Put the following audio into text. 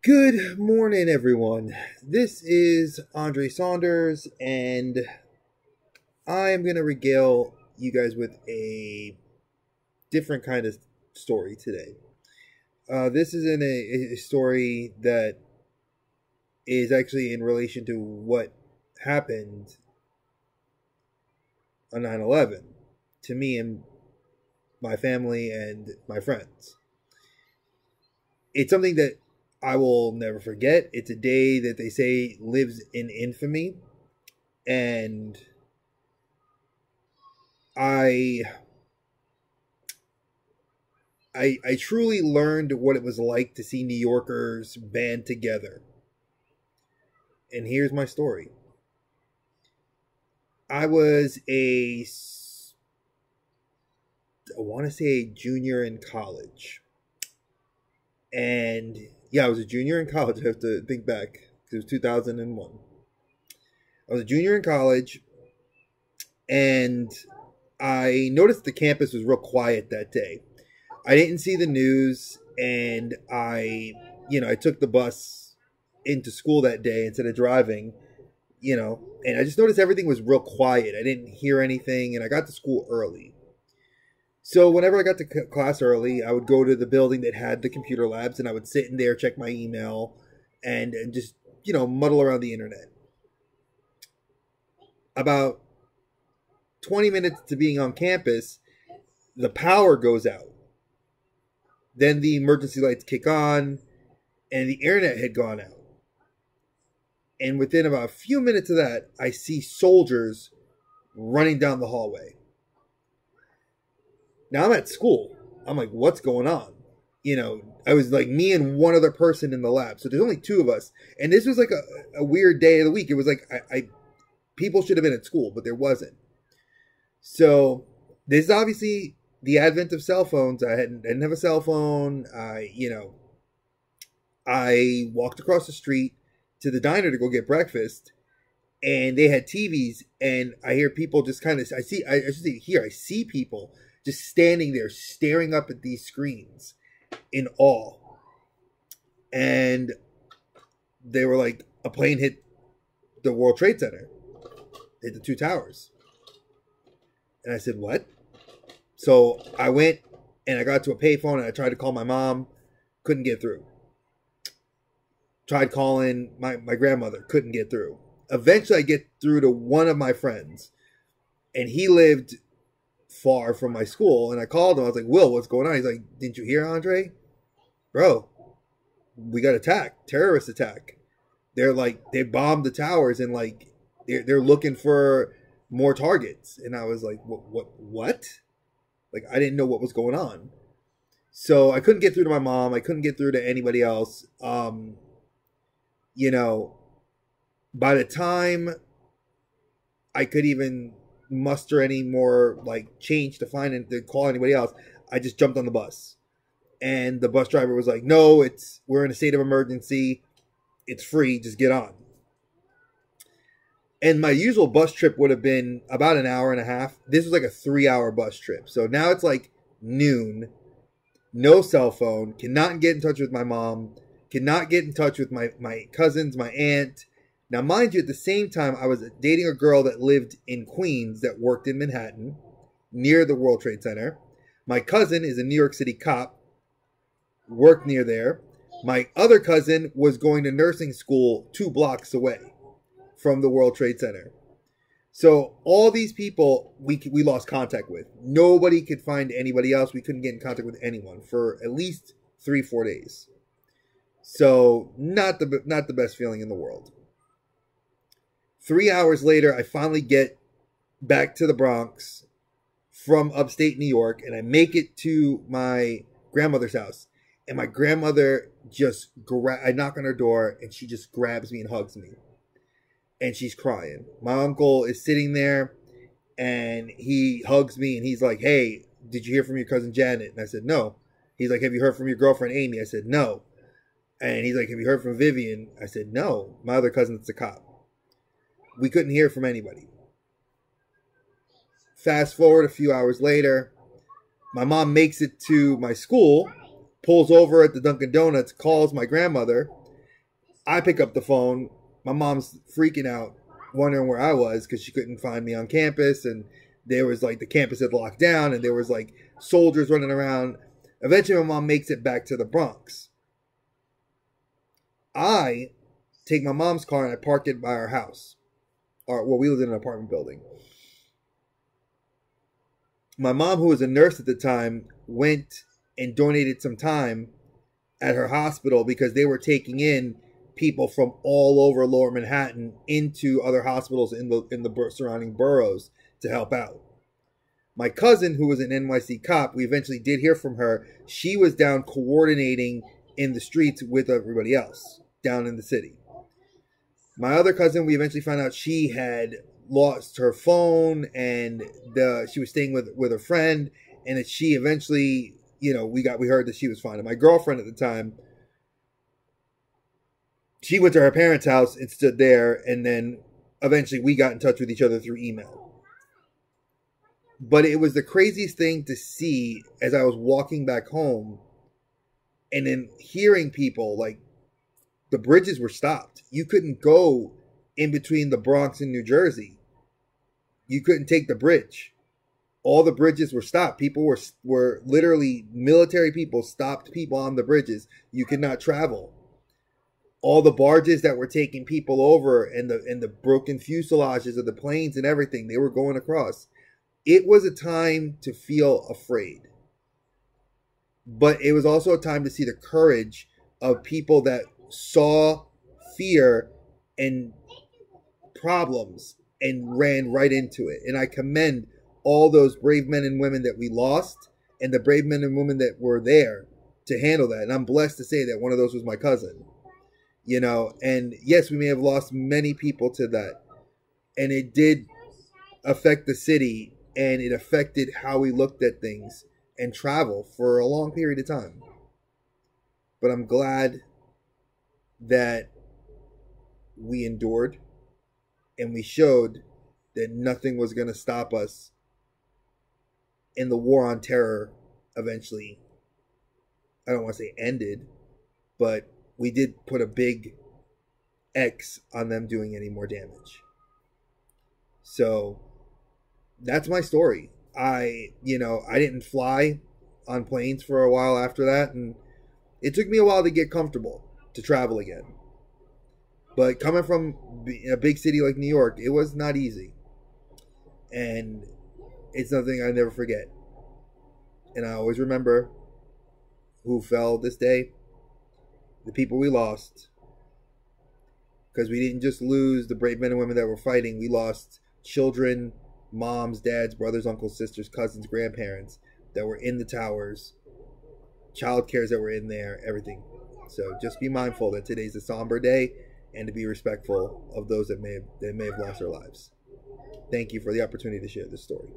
Good morning, everyone. This is Andre Saunders, and I am going to regale you guys with a different kind of story today. This is in a story that is actually in relation to what happened on 9/11 to me and my family and my friends. It's something that I will never forget. It's a day that they say lives in infamy, and I truly learned what it was like to see New Yorkers band together. And here's my story. I was I want to say a junior in college. And yeah, I was a junior in college. I have to think back. It was 2001. I was a junior in college, and I noticed the campus was real quiet that day. I didn't see the news, and I took the bus into school that day instead of driving, and I just noticed everything was real quiet. I didn't hear anything, and I got to school early. So whenever I got to class early, I would go to the building that had the computer labs, and I would sit in there, check my email, and just, muddle around the internet. About 20 minutes to being on campus, the power goes out. Then the emergency lights kick on, and the internet had gone out. And within about a few minutes of that, I see soldiers running down the hallway. Now I'm at school. I'm like, what's going on? I was like me and one other person in the lab. So there's only two of us. And this was like a weird day of the week. It was like people should have been at school, but there wasn't. So this is obviously the advent of cell phones. I didn't have a cell phone. I walked across the street to the diner to go get breakfast, and they had TVs, and I hear people just kind of, I see people just standing there staring up at these screens in awe. And they were like, a plane hit the World Trade Center, hit the two towers. And I said, what? So I went and I got to a payphone, and I tried to call my mom, couldn't get through. Tried calling my grandmother, couldn't get through. Eventually I get through to one of my friends, and he lived far from my school, and I called him. I was like, Will, what's going on? He's like, didn't you hear, Andre? Bro, we got attacked, terrorist attack. They bombed the towers, and like they're looking for more targets. And I was like, what? Like, I didn't know what was going on. So I couldn't get through to my mom. I couldn't get through to anybody else. By the time I could even muster any more like change to find and to call anybody else, I just jumped on the bus. And the bus driver was like, no, we're in a state of emergency. It's free. Just get on. And my usual bus trip would have been about an hour and a half. This was like a 3-hour bus trip. So now it's like noon, no cell phone, cannot get in touch with my mom, cannot get in touch with my cousins, my aunt. Now, mind you, at the same time, I was dating a girl that lived in Queens that worked in Manhattan near the World Trade Center. My cousin is a New York City cop, worked near there. My other cousin was going to nursing school 2 blocks away from the World Trade Center. So all these people we lost contact with. Nobody could find anybody else. We couldn't get in contact with anyone for at least 3-4 days. So not the best feeling in the world. 3 hours later, I finally get back to the Bronx from upstate New York, and I make it to my grandmother's house. And my grandmother I knock on her door, and she just grabs me and hugs me. And she's crying. My uncle is sitting there, and he hugs me, and he's like, hey, did you hear from your cousin Janet? And I said, no. He's like, have you heard from your girlfriend Amy? I said, no. And he's like, have you heard from Vivian? I said, no. My other cousin's a cop. We couldn't hear from anybody. Fast forward a few hours later, my mom makes it to my school, pulls over at the Dunkin' Donuts, calls my grandmother. I pick up the phone. My mom's freaking out, wondering where I was because she couldn't find me on campus. And there was like the campus had locked down and there was like soldiers running around. Eventually, my mom makes it back to the Bronx. I take my mom's car and I park it by our house. Well, we lived in an apartment building. My mom, who was a nurse at the time, went and donated some time at her hospital because they were taking in people from all over Lower Manhattan into other hospitals in the surrounding boroughs to help out. My cousin, who was an NYC cop, we eventually did hear from her. She was down coordinating in the streets with everybody else down in the city. My other cousin, we eventually found out she had lost her phone and she was staying with a friend, and that she eventually, we heard that she was fine. And my girlfriend at the time, she went to her parents' house and stood there, and then eventually we got in touch with each other through email. But it was the craziest thing to see as I was walking back home and then hearing people, like, the bridges were stopped. You couldn't go in between the Bronx and New Jersey. You couldn't take the bridge. All the bridges were stopped. People were literally, military people stopped people on the bridges. You could not travel. All the barges that were taking people over and the broken fuselages of the planes and everything, they were going across. It was a time to feel afraid. But it was also a time to see the courage of people that saw fear and problems and ran right into it. And I commend all those brave men and women that we lost and the brave men and women that were there to handle that. And I'm blessed to say that one of those was my cousin. And yes, we may have lost many people to that. And it did affect the city, and it affected how we looked at things and travel for a long period of time. But I'm glad that we endured and we showed that nothing was going to stop us. And the war on terror eventually, I don't want to say ended, but we did put a big X on them doing any more damage. So that's my story. I didn't fly on planes for a while after that, and it took me a while to get comfortable to travel again. But coming from a big city like New York, it was not easy. And it's something I never forget. And I always remember who fell this day, the people we lost. Because we didn't just lose the brave men and women that were fighting. We lost children, moms, dads, brothers, uncles, sisters, cousins, grandparents that were in the towers, child cares that were in there, everything. So just be mindful that today's a somber day and to be respectful of those that may have lost their lives. Thank you for the opportunity to share this story.